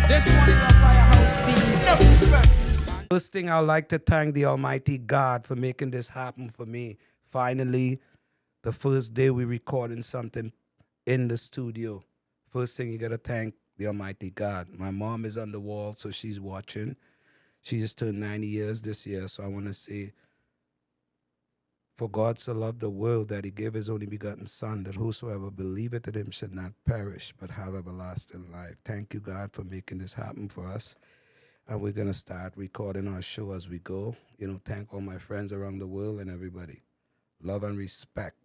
This one is a firehouse team. Enough respect. First thing, I'd like to thank the Almighty God for making this happen for me. Finally, the first day we recording something in the studio. First thing, you got to thank the Almighty God. My mom is on the wall, so she's watching. She just turned 90 years this year, so I want to say, for God so loved the world that he gave his only begotten Son, that whosoever believeth in him should not perish, but have everlasting life. Thank you, God, for making this happen for us. And we're going to start recording our show as we go. Thank all my friends around the world and everybody. Love and respect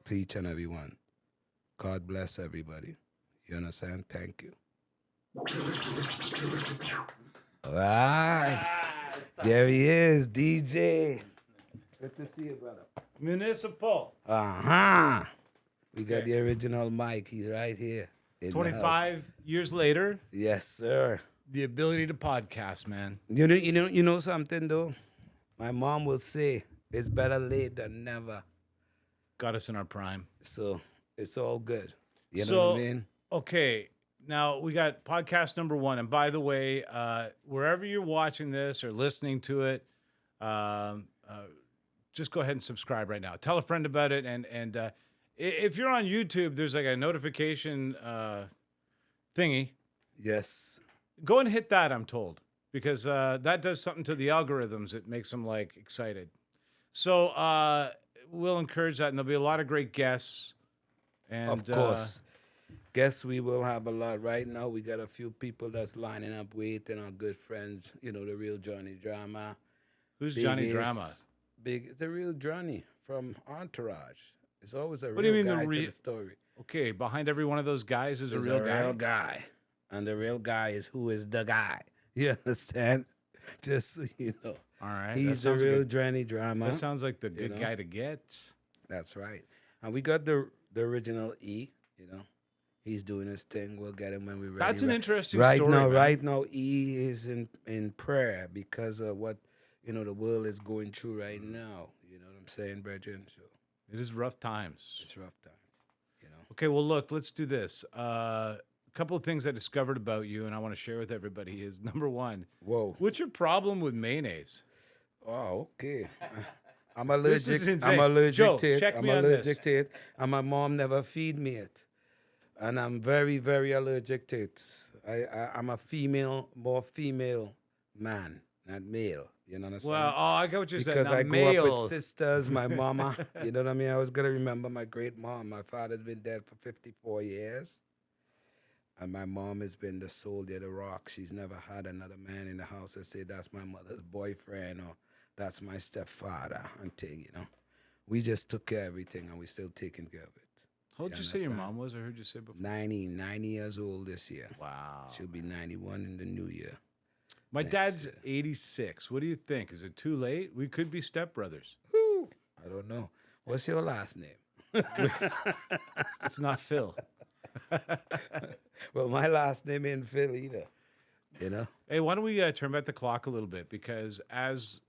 to each and every one. God bless everybody. You understand? Thank you. All right. There he is, DJ. Good to see you, brother. Municipal. Uh-huh. We got the original Mike. He's right here. 25 years later, Yes, sir. the ability to podcast, man. You know something though? My mom will say it's better late than never. Got us in our prime. So it's all good. You know So, what I mean? Okay, now we got podcast number 1. And by the way, wherever you're watching this or listening to it, just go ahead and subscribe right now. Tell a friend about it. And if you're on YouTube, there's like a notification thingy. Yes. Go and hit that, I'm told, because that does something to the algorithms. It makes them like excited. So we'll encourage that, and there'll be a lot of great guests. And, Of course. Guess we will have a lot. Right now, we got a few people that's lining up waiting, our good friends, the real Johnny Drama. Who's Johnny Drama? The real Johnny from Entourage. It's always a What do you real mean guy the to real? the story. Okay, behind every one of those guys is a There's real guy. And the real guy is who is the guy. You understand? Just so you know. All right, He's the real Johnny Drama. That sounds like the good guy to get. That's right. And we got the original E, He's doing his thing. We'll get him when we're ready. That's an interesting right story. now, man. right now, E is in prayer because of what the world is going through right now. You know what I'm saying, brethren? So It is rough times. it's rough times. Okay, well, look, let's do this. A couple of things I discovered about you, and I want to share with everybody is number 1. Whoa. What's your problem with mayonnaise? Oh, okay. I'm This allergic. is insane. I'm allergic Joe, to it. check I'm me on allergic this. to it. And my mom never feed me it. And I'm very, very allergic to it. I'm a more female man, not male. You know what I'm saying? Well, I get what you're saying. Because Now, I grew up male. with sisters, my mama. You know what I mean? I was going to remember my great mom. My father's been dead for 54 years. And my mom has been the soldier, the rock. She's never had another man in the house that say that's my mother's boyfriend or that's my stepfather and thing, We just took care of everything and we still taking care of it. How old did you say your understand? mom was? I heard you say before. 90 years old this year. Wow. She'll be 91 in the new year. My next dad's year. 86. What do you think? Is it too late? We could be stepbrothers. Whew. I don't know. What's your last name? It's not Phil. Well, my last name ain't Phil either. Hey, why don't we turn back the clock a little bit? Because as,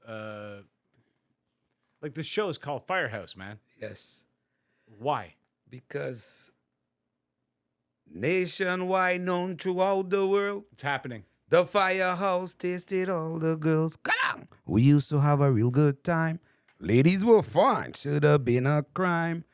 like the show is called Firehouse, man. Yes. Why? Because nationwide known throughout the world, It's happening. the firehouse tasted all the girls. Come on. We used to have a real good time. Ladies were fine. Should have been a crime.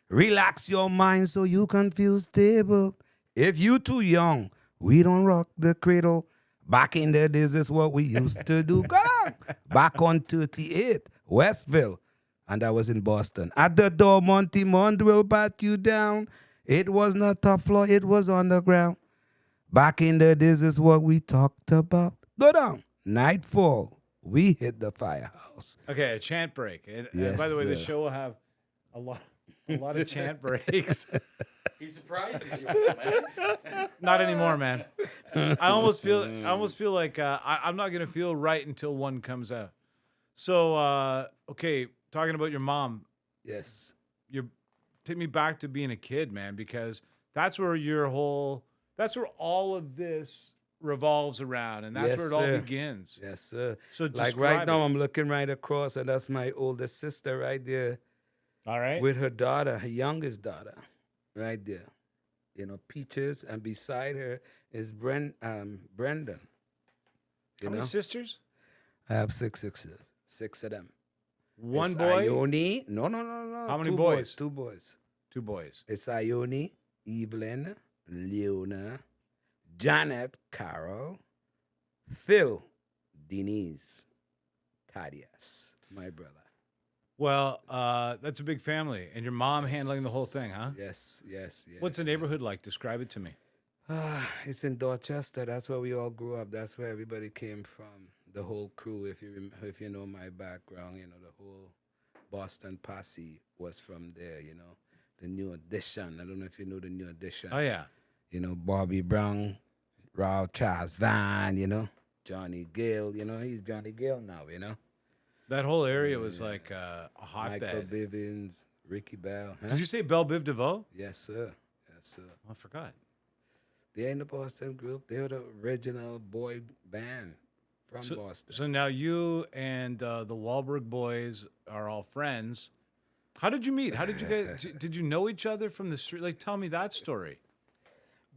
Relax your mind so you can feel stable. If you too young, we don't rock the cradle. Back in the days is what we used to do. Go on. Back on 38, Westville. And I was in Boston. At the door, Monty Mond will pat you down. It was not top floor, it was on the ground. Back in the days is what we talked about. Go down. Nightfall, we hit the firehouse. Okay, a chant break. And Yes, by the way, the sir. show will have a lot of chant breaks. He surprises you, man. Not anymore, man. I almost feel like I'm not gonna feel right until one comes out. So okay, talking about your mom, Yes. take me back to being a kid, man, because that's where all of this revolves around, and that's Yes, where it all sir. begins. Yes, sir. So Like describe right now, it. I'm looking right across, and that's my oldest sister right there All right. with her daughter, her youngest daughter, right there. Peaches, and beside her is Brendan. You How many know, sisters? I have six sisters, six of them. One It's boy. Ione. No. How many Two boys? Two boys. Two boys. It's Ione, Evelyn, Leona, Janet, Carol, Phil, Denise, Thaddeus, my brother. Well, that's a big family, and your mom handling the whole thing, huh? Yes. What's the neighborhood like? Describe it to me. It's in Dorchester. That's where we all grew up. That's where everybody came from. The whole crew. If you know my background, the whole Boston posse was from there. The New Edition. I don't know if you know the New Edition. Oh yeah. Bobby Brown, Ralph Charles Van. Johnny Gill. He's Johnny Gill now. That whole area was like a Michael hotbed. Bivins, Ricky Bell. Huh? Did you say Belle Biv DeVoe? Yes, sir. I forgot. They're in the Boston group. They were the original boy band from Boston. So now you and the Wahlberg boys are all friends. How did you meet? How did you guys? Did you know each other from the street? Like, tell me that story.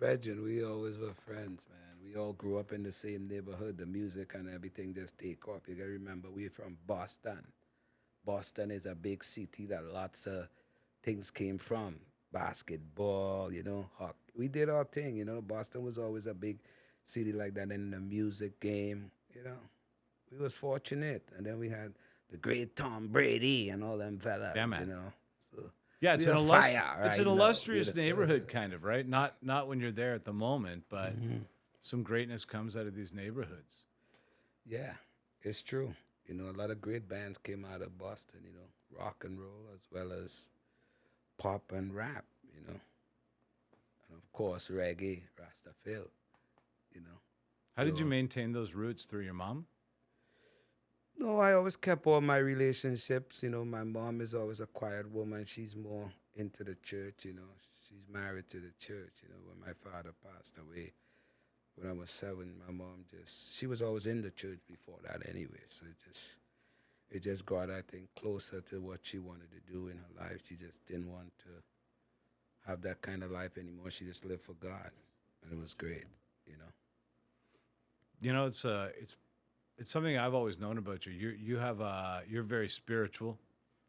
Regin, we always were friends, man. We all grew up in the same neighborhood. The music and everything just take off. You gotta remember, we're from Boston. Boston is a big city that lots of things came from. Basketball, hockey. We did our thing, Boston was always a big city like that. In the music game, we was fortunate. And then we had the great Tom Brady and all them fellas, Yeah, man. So Yeah, it's we an, on illus- fire it's right an now. illustrious neighborhood, kind of, right? Not when you're there at the moment, but some greatness comes out of these neighborhoods. Yeah, it's true. A lot of great bands came out of Boston, rock and roll as well as pop and rap, and of course reggae, Rastafari, How did you So- maintain those roots through your mom? No, I always kept all my relationships. My mom is always a quiet woman. She's more into the church, She's married to the church, When my father passed away when I was 7, my mom she was always in the church before that anyway. So it just got, I think, closer to what she wanted to do in her life. She just didn't want to have that kind of life anymore. She just lived for God, and it was great, It's something I've always known about you. You're very spiritual.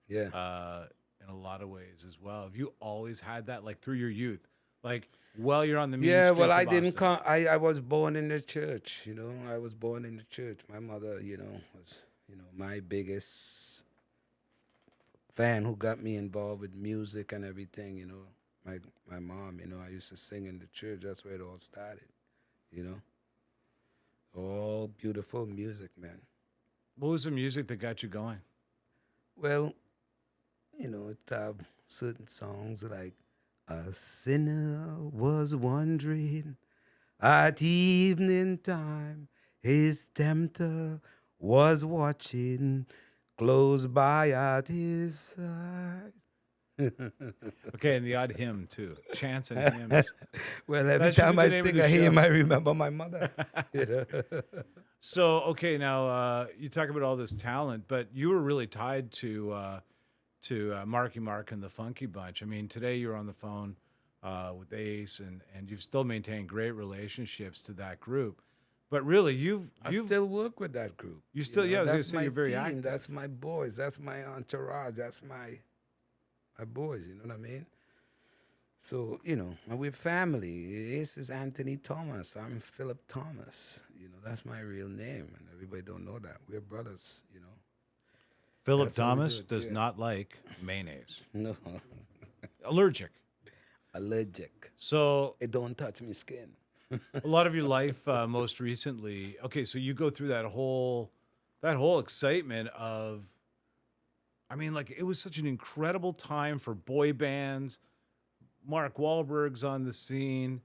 Yeah. In a lot of ways as well. Have you always had that, like through your youth, like while you're on the mean Yeah, well, streets I of didn't Boston? come. I was born in the church. I was born in the church. My mother, was my biggest fan who got me involved with music and everything. My mom. I used to sing in the church. That's where it all started. All beautiful music, man. What was the music that got you going? Well, it have certain songs like "A sinner was wandering at evening time, his tempter was watching close by at his side." Okay, and the odd hymn too, chants and hymns. Well, every That should time be I the name of sing the a hymn, show. I remember my mother. So, okay, now you talk about all this talent, but you were really tied to Marky Mark and the Funky Bunch. I mean, today you're on the phone with Ace, and you've still maintained great relationships to that group. But really, I still work with that group. You still- yeah, I was gonna that's say my you're very team. active. That's my boys. That's my entourage. That's my boys. You know what I mean? So and we're family. Ace is Anthony Thomas. I'm Philip Thomas. That's my real name, and everybody don't know that. We're brothers. Philip That's how we do Thomas it, does yeah. not like mayonnaise. No, Allergic. allergic. So It don't touch me skin. a lot of your life, most recently. Okay, so you go through that whole excitement of. I mean, like it was such an incredible time for boy bands. Mark Wahlberg's on the scene.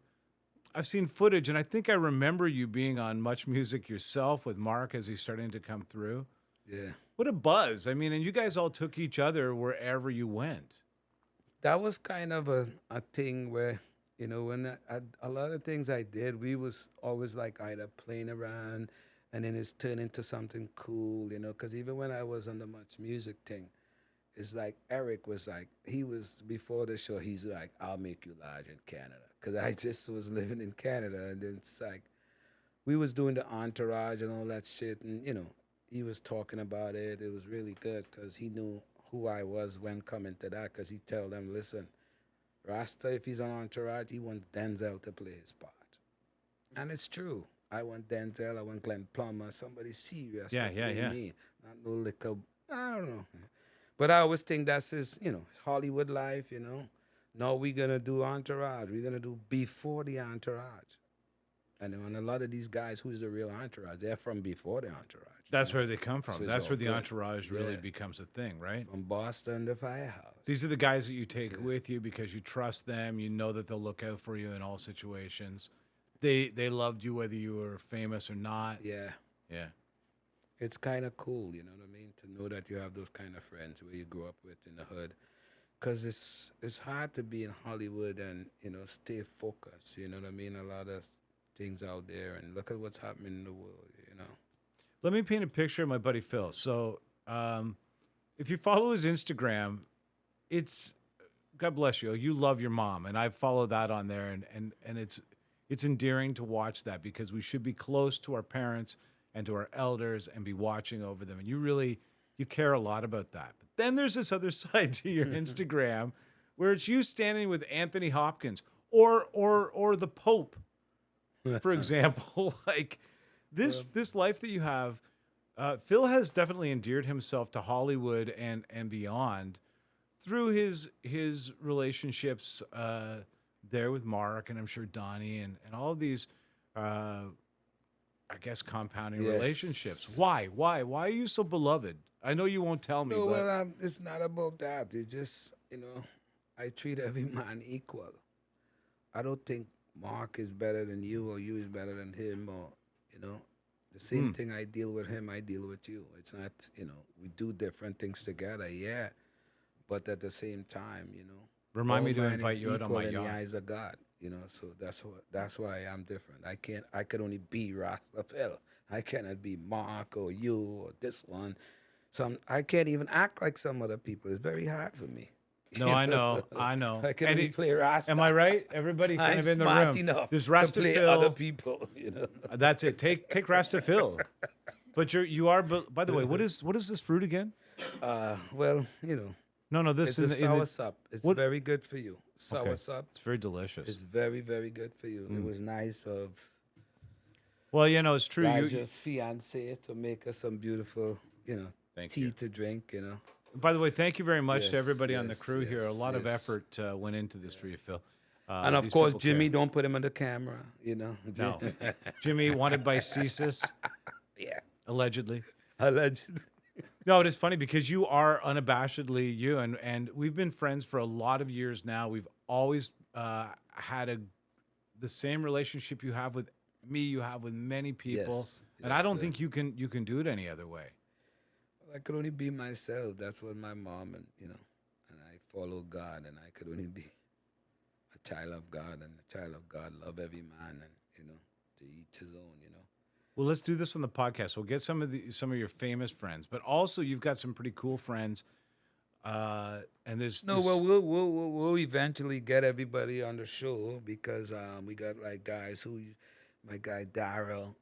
I've seen footage, and I think I remember you being on Much Music yourself with Mark as he's starting to come through. Yeah. What a buzz! I mean, and you guys all took each other wherever you went. That was kind of a thing where, when a lot of things I did, we was always like either playing around and then it's turned into something cool, because even when I was on the Much Music thing, it's like Eric was like, he was, before the show, he's like, "I'll make you large in Canada." because I just was living in Canada, and then it's like we was doing the entourage and all that shit, and he was talking about it. It was really good because he knew who I was when coming to that. Because he tell them, listen, Rasta, if he's on entourage, he wants Denzel to play his part, and it's true. I want Denzel. I want Glenn Plummer. Somebody serious Yeah, to yeah, play yeah. me, not no little. I don't know. But I always think that's his, Hollywood life. No, we're gonna do entourage. We're gonna do before the entourage. And on a lot of these guys, who's the real entourage? They're from before the entourage. That's where they come from. So it's That's all where the good. entourage really Yeah. becomes a thing, right? From Boston, the firehouse. These are the guys that you take with you because you trust them. You know that they'll look out for you in all situations. They loved you whether you were famous or not. Yeah. Yeah. It's kind of cool, you know what I mean? To know that you have those kind of friends where you grew up with in the hood. Because it's hard to be in Hollywood and, stay focused. You know what I mean? A lot of things out there. And look at what's happening in the world. Let me paint a picture of my buddy Phil. So, if you follow his Instagram, it's God bless you. You love your mom, and I follow that on there, and it's endearing to watch that because we should be close to our parents and to our elders and be watching over them. And you care a lot about that. But then there's this other side to your Instagram where it's you standing with Anthony Hopkins or the Pope, for example. Like this life that you have, Phil has definitely endeared himself to Hollywood and beyond through his relationships there with Mark and I'm sure Donnie and all of these I guess compounding Yes. relationships. Why are you so beloved? I know you won't tell me, No, but well, it's not about that. It's just, I treat every man equal. I don't think Mark is better than you or you is better than him or, the same thing I deal with him, I deal with you. It's not, we do different things together, yeah. But at the same time, remind me all to man invite is you out on equal my in the yacht. eyes of God, so that's why I'm different. I could only be Rastafel. I cannot be Mark or you or this one. I can't even act like some other people. It's very hard for me. No, I know. I can And only play Rasta. Am I right? Everybody kind I'm of in the smart room. enough There's to Rasta play Phil. other people. That's it. Take Rasta Phil. But you are. By the way, what is this fruit again? Well, No. This it's a in the soursop. It's what- very good for you. okay. Soursop. It's very delicious. It's very, very good for you. It was nice of Well, it's true. Roger's fiance to make us some beautiful, Thank tea you. to drink. By the way, thank you very much to Yes, everybody on the yes, crew here. A yes, lot of yes. effort went into this for you, Phil. And of these course, people Jimmy, care. don't put him on the camera. No, Jimmy wanted by CSIS, Yeah. allegedly. Allegedly. No, it is funny because you are unabashedly you, and we've been friends for a lot of years now. We've always had the same relationship you have with me, you have with many people, Yes, and I yes, don't sir. think you can do it any other way. I could only be myself. That's what my mom and I follow God, and I could only be a child of God, and a child of God love every man, and to each his own. Well, let's do this on the podcast. We'll get some of your famous friends, but also you've got some pretty cool friends. And there's No, this- well, we'll eventually get everybody on the show because we got like guys who, my guy Daryl,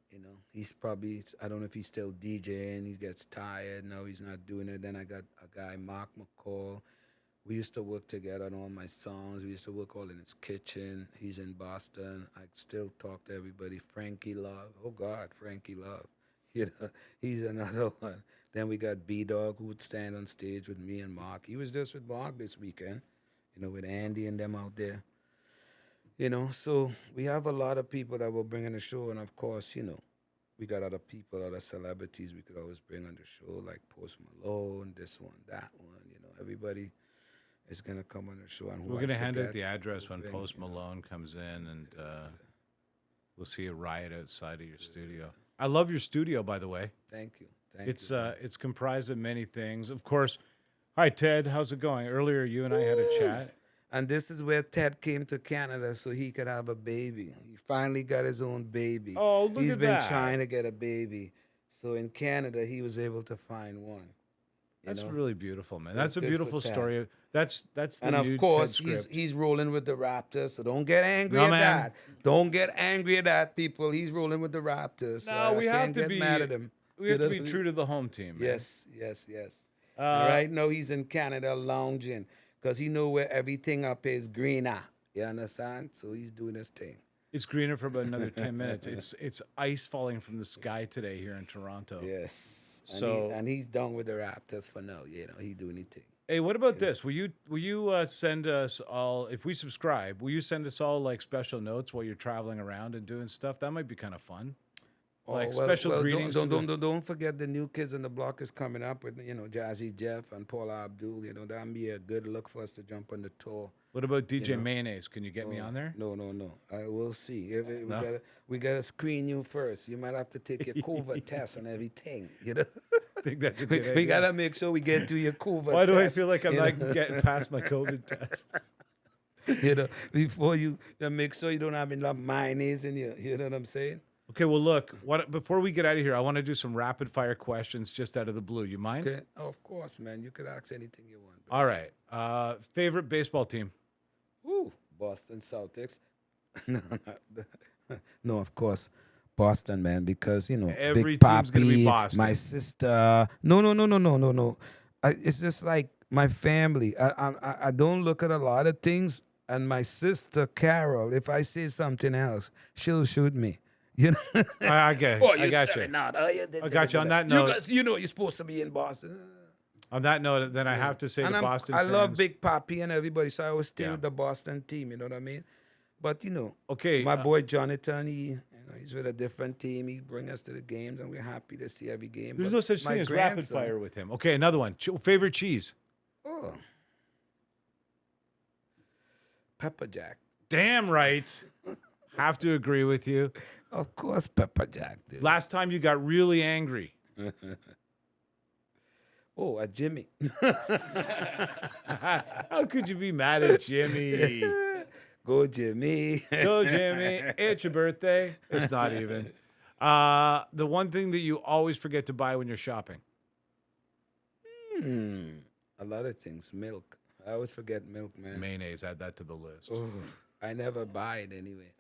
he's probably, I don't know if he's still DJing. He gets tired. No, he's not doing it. Then I got a guy, Mark McCall. We used to work together on all my songs. We used to work all in his kitchen. He's in Boston. I still talk to everybody. Frankie Love. Oh, God, Frankie Love. He's another one. Then we got B-Dog, who would stand on stage with me and Mark. He was just with Mark this weekend, with Andy and them out there. So we have a lot of people that will bring on the show. And, of course, we got other people, other celebrities we could always bring on the show, like Post Malone, this one, that one. Everybody is going to come on the show. And who we're I going to hand out forget, the address we'll when bring, Post Malone comes in, and we'll see a riot outside of your studio. I love your studio, by the way. Thank you. It's comprised of many things. Of course, hi, Ted. How's it going? Earlier, you and I had a chat. And this is where Ted came to Canada so he could have a baby. He finally got his own baby. Oh, look He's at been that. trying to get a baby. So in Canada, he was able to find one. That's know? really beautiful, man. So That's a good for beautiful Tad. story. That's the And new of TED course, script. he's rolling with the Raptors, so don't get angry No, at man. that. Don't get angry at that, people. He's rolling with the Raptors. So No, we I have can't to get be. mad at him. We have You to know? be true to the home team, man. Yes. And right now he's in Canada lounging because he know where everything up is greener. You understand? So he's doing his thing. It's greener for about another 10 minutes. It's ice falling from the sky today here in Toronto. Yes. So- and he's done with the Raptors for now. You know, he's doing his thing. Hey, what about this? Will you send us all, if we subscribe, will you send us all like special notes while you're traveling around and doing stuff? That might be kind of fun. Like special greetings. Don't forget the New Kids on the Block is coming up with, you know, Jazzy Jeff and Paula Abdul. You know, that'll be a good look for us to jump on the tour. What about DJ know. Mayonnaise? Can you get me on there? No. I will see. No? We gotta screen you first. You might have to take your COVID test and everything. You know, I think that's a good idea. we gotta make sure we get to your COVID test. Why do I feel like I'm you not know? getting past my COVID test? You know, before you make sure you don't have enough mayonnaise in you. You know what I'm saying? Okay, well, look, before we get out of here, I want to do some rapid fire questions just out of the blue. You mind? Okay. Oh, of course, man. You could ask anything you want. All right. Favorite baseball team? Ooh, Boston Celtics. No, of course, Boston, man, because you know Every Big team's gonna be Papi, Boston. my sister. No. It's just like my family. I don't look at a lot of things, and my sister Carol. If I say something else, she'll shoot me. You know. I get. Oh, I got said you. it not. Oh, I got you. On that note, you know you're supposed to be in Boston. On that note, then I have to say And to Boston I fans. love Big Papi and everybody, so I always stay Yeah. with the Boston team. You know what I mean? But you know, Okay, my boy Jonathan, he's with a different team. He bring us to the games, and we're happy to see every game. There's But no such my thing as rapid grandson- fire with him. Okay, another one. Favorite cheese? Oh, Pepper Jack. Damn right. Have to agree with you. Of course, Pepper Jack. Dude. Last time you got really angry. Oh, a Jimmy. How could you be mad at Jimmy? Go Jimmy. Go, Jimmy. It's your birthday. It's not even. The one thing that you always forget to buy when you're shopping. A lot of things. Milk. I always forget milk, man. Mayonnaise. Add that to the list. Oh, I never buy it anyway.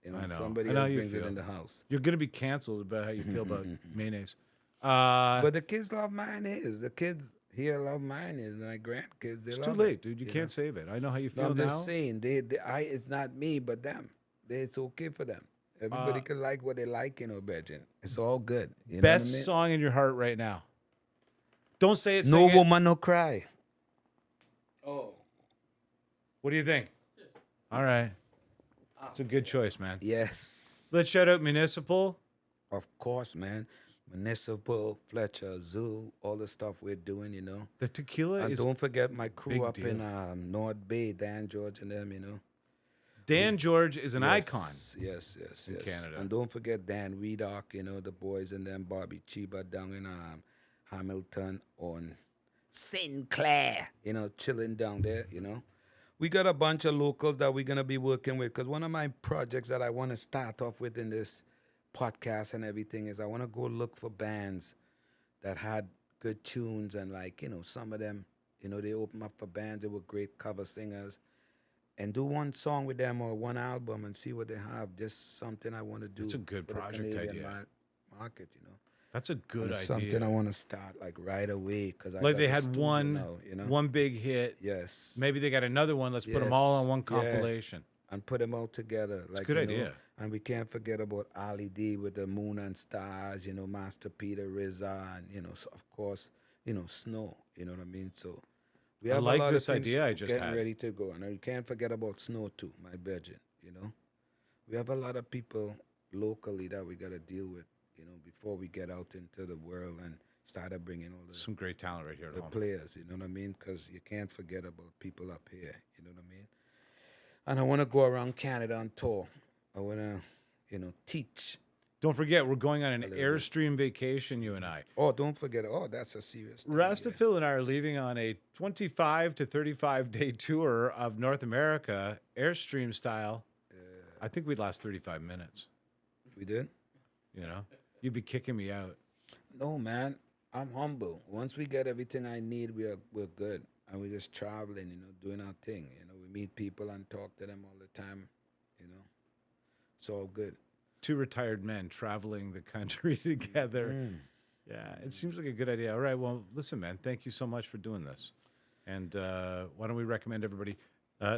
You know, I know. somebody I know else how you brings it feel. in the house. You're going to be canceled about how you feel about mayonnaise. But the kids love mayonnaise. The kids here love mayonnaise. My grandkids, they It's love too it. late, dude. You know? can't save it. I know how you No, feel I'm now. just saying, it's not me, but them. It's okay for them. Everybody can like what they like, you know, Virgin. It's all good. You know what I Best mean? song in your heart right now. Don't say it. No sing it. Woman, No Cry. Oh. What do you think? All right. It's a good choice, man. Yes. Let's shout out Municipal. Of course, man. Municipal, Fletcher, Zoo, all the stuff we're doing, you know. The tequila And is don't forget my big crew up deal. in North Bay, Dan, George, and them, you know. Dan George is an icon. Yes. in Canada. And don't forget Dan Redock, you know, the boys and them, Bobby Chiba down in Hamilton on Sinclair, you know, chilling down there, you know. We got a bunch of locals that we're going to be working with because one of my projects that I want to start off with in this podcast and everything is I want to go look for bands that had good tunes and like, you know, some of them, you know, they open up for bands that were great cover singers and do one song with them or one album and see what they have. Just something I want to do. That's a good for the project Canadian idea. Market, you know. That's a good It's idea. something I want to start like right away because Like they had one, you know? one big hit. Yes. Maybe they got another one. Let's put them all on Yes. one Yeah. compilation. And put them all together. Like, a good you know, idea. And we can't forget about Ali D with the Moon and Stars, you know, Master Peter Rizza, and, you know, so of course, you know, Snow, you know what I mean? So we I have like a lot this of things idea I just getting had. ready to go. And you can't forget about Snow too, my budget, you know? We have a lot of people locally that we got to deal with, you know, before we get out into the world and started bringing all the Some great talent right here at the home. players, you know what I mean? Because you can't forget about people up here, you know what I mean? And I want to go around Canada on tour. I want to, you know, teach. Don't forget, we're going on an Airstream vacation, you and I. Oh, don't forget. Oh, that's a serious thing. Rastafil and I are leaving on a 25 to 35 day tour of North America, Airstream style. I think we'd last 35 minutes. We did? You know, you'd be kicking me out. No, man. I'm humble. Once we get everything I need, we're good, and we're just traveling, doing our thing. We meet people and talk to them all the time. You know, it's all good. Two retired men traveling the country together. Yeah, it seems like a good idea. All right, well, listen, man, thank you so much for doing this. And why don't we recommend everybody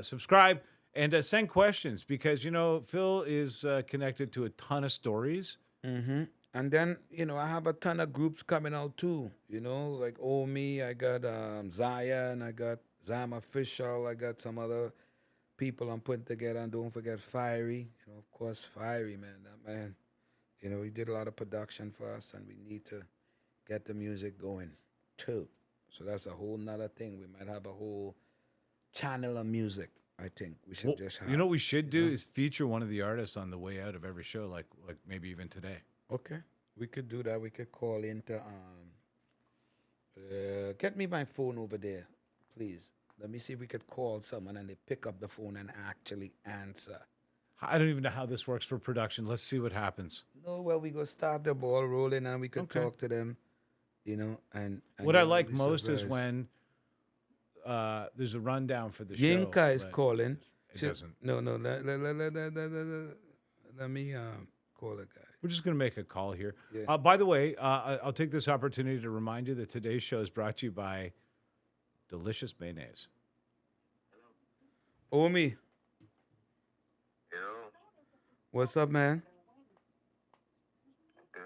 subscribe and send questions because, Phil is connected to a ton of stories. And then, I have a ton of groups coming out too. Like Omi, I got Zion, I got Zam Official, I got some other people I'm putting together. And don't forget Fiery. Of course, Fiery, man. That man, he did a lot of production for us, and we need to get the music going too. So that's a whole nother thing. We might have a whole channel of music. I think we should just have. You know what we should do is feature one of the artists on the way out of every show, like maybe even today. Okay, we could do that. We could call into get me my phone over there, please. Let me see if we could call someone and they pick up the phone and actually answer. I don't even know how this works for production. Let's see what happens. No, well, we go start the ball rolling and we could talk to them, and what I like most is when there's a rundown for the show. Yinka is calling. It doesn't. No, let me call a guy. We're just going to make a call here. Yeah. By the way, I'll take this opportunity to remind you that today's show is brought to you by Delicious Mayonnaise. Omi, Yo, what's up, man? good.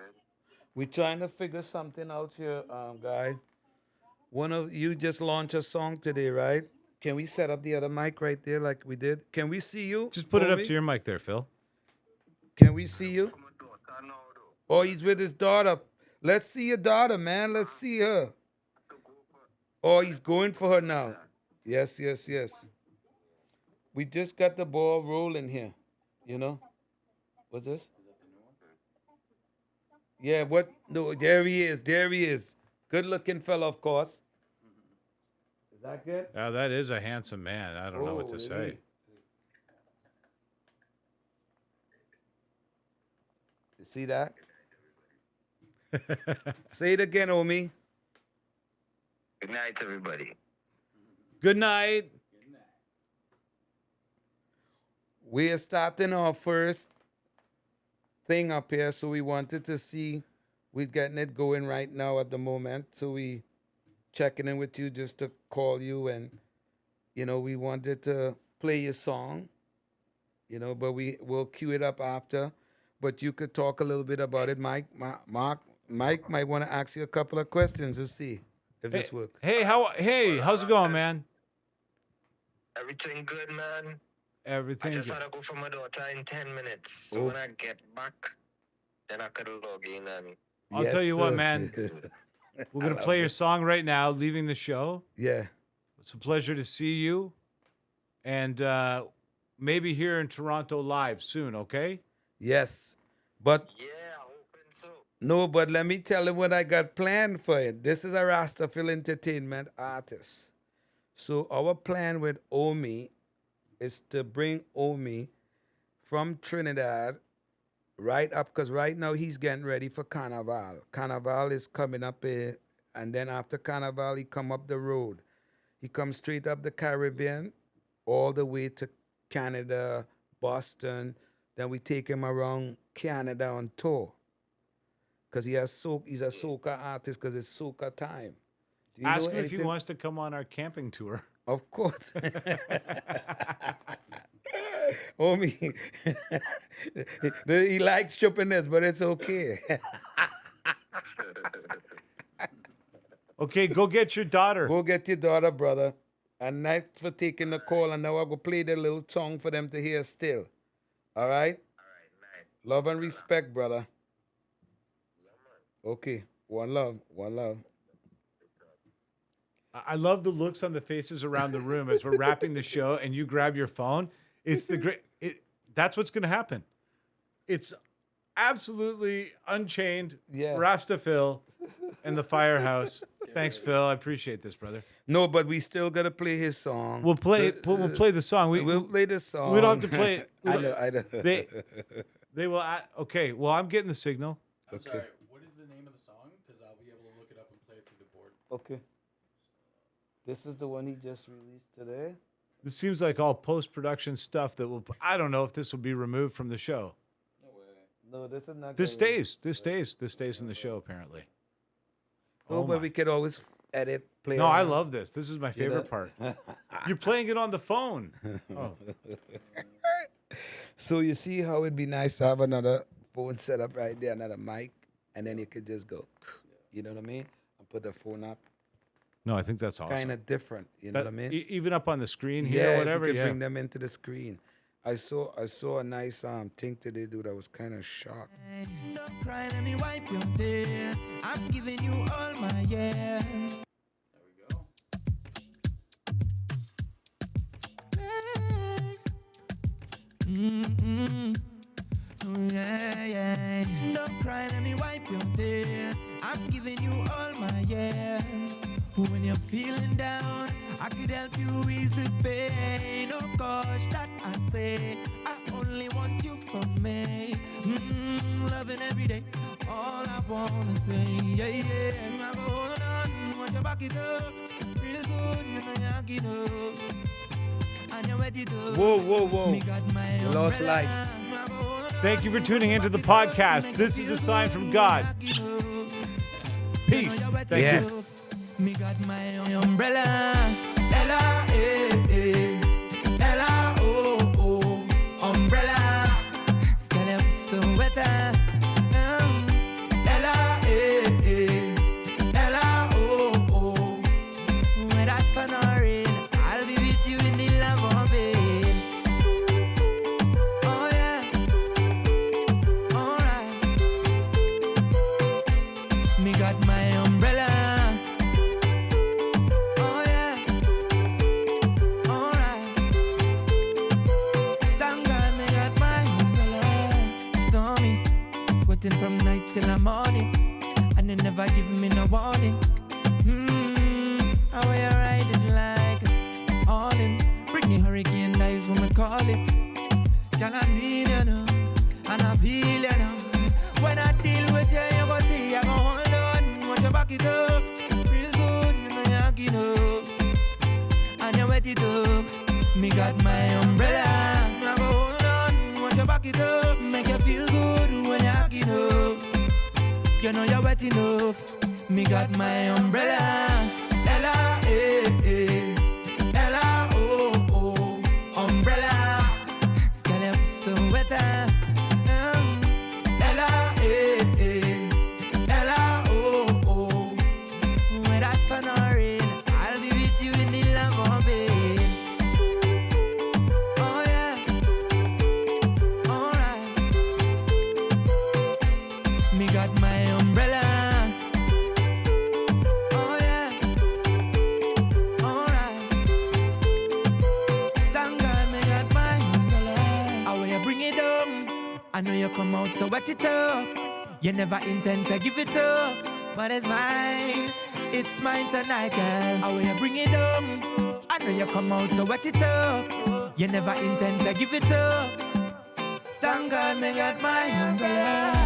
We're trying to figure something out here, guy. One of you just launched a song today, right? Can we set up the other mic right there like we did? Can we see you? Just put it up Omi? to your mic there, Phil. Can we see you? Come on, daughter now, though. Oh, he's with his daughter. Let's see your daughter, man. Let's see her. To go for Oh, he's going for her now. Yes. We just got the ball rolling here. What's this? Yeah, what? No, there he is. Good looking fella, of course. Is that good? That is a handsome man. I don't know what to say. Really? You see that? Say it again, Omi. Good night, everybody. Good night. We're starting our first thing up here, so we wanted to see. We're getting it going right now at the moment, so we checking in with you just to call you, and we wanted to play your song, but we'll cue it up after. But you could talk a little bit about it, Mike. Mike might want to ask you a couple of questions to see if this works. Hey, how's it going, man? Everything good, man? Everything I just good. had to go for my daughter in 10 minutes. So Oh. when I get back, then I could log in and... I'll tell you what, man. We're going to play your song right now, leaving the show. Yeah. It's a pleasure to see you. And maybe here in Toronto live soon, okay? Yes. But Yeah, hoping so. no, but let me tell you what I got planned for it. This is a Rastafil Entertainment artist. So our plan with Omi is to bring Omi from Trinidad right up, because right now he's getting ready for Carnival. Carnival is coming up, and then after Carnival, he come up the road. He comes straight up the Caribbean, all the way to Canada, Boston. Then we take him around Canada on tour. Because he's a soca artist, because it's soca time. Do you Ask know him if he anything? wants to come on our camping tour. Of course. Homie, he likes this, but it's okay. Okay, go get your daughter. Go get your daughter, brother. And thanks for taking the call. And now I'll go play the little song for them to hear still. All right? All right, night. Love and respect, brother. Okay. One love. One love. I love the looks on the faces around the room as we're wrapping the show and you grab your phone. It's the great. That's what's going to happen. It's absolutely unchained. Yeah. Rasta Phil and the Firehouse. Thanks, Phil. I appreciate this, brother. No, but we still got to play his song. We'll play. We'll play the song. We'll play the song. We don't have to play it. I know. They will. Okay. Well, I'm getting the signal. I'm Okay. sorry. What is the name of the song? Because I'll be able to look it up and Okay. This is the one he just released today. This seems like all post-production stuff that will. I don't know if this will be removed from the show. No way. No, this is not. This gonna be- stays. This stays. This stays in the show apparently. No, Oh but my- we could always edit. Play No, I around. love this. This is my favorite part. You're playing it on the phone. Oh, So you see how it'd be nice to have another phone set up right there, another mic, and then you could just go. You know what I mean? And put the phone up. no, I think that's awesome. Kind of different. You know That- what I mean? Even up on the screen here, Yeah, whatever. if you could Yeah. bring them into the screen. I saw a nice thing today, dude. I was kind of shocked. Don't cry, let me wipe your tears. I'm giving you all my years. There we go. Oh, yeah, yeah. Don't cry, let me wipe your tears. I'm giving you all my years. When you're feeling down, I could help you ease the pain. Oh gosh, that I say, I only want you for me. Loving every day, all I wanna say, yeah, yeah. I'm hold on, watch your back it up, real good, you know you're getting up. And you're ready to. Whoa, whoa, whoa. Me got my Lost umbrella. light. Thank you for tuning into the podcast. This is a sign from God. Peace. Thank you. Yes. Me got my umbrella. Ella, eh, eh. Ella, oh, oh. Umbrella. Girl, I'm so wetter. Ella, eh, eh. Ella, oh, oh. When that sun or rain, I'll be with you in the love of it. Oh, yeah. Alright. Me got my umbrella. Oh yeah. Alright. Thank God me got my umbrella. Stormy. Waiting from night till the morning. And they never give me no warning. How you ride it like all in. Bring the hurricane, that is what we call it. Girl, I need you now. And I feel you now. When I deal with you, you go see, I go hold on. Watch your back it up. Real good, you know you're getting up. And you wet it up. Me got my umbrella. I go hold on. Watch your back it up. Make you feel good when you're getting up. You know you're wet enough. Me got my umbrella. Ella, eh, eh. Ella, oh, oh. Umbrella. Girl, I'm so wetter. Ella, eh, eh. Ella, oh, oh. When that sun or rain, I'll be with you in the love of it. Oh, yeah. Alright. Me got my umbrella. Oh, yeah. Alright. Thank God me got my umbrella. How will you bring it down? I know you come out to wet it up. You never intend to give it up, but it's mine. It's mine tonight, girl. How will you bring it down? I know you come out to wet it up. You never intend to give it up. Thank God me got my umbrella.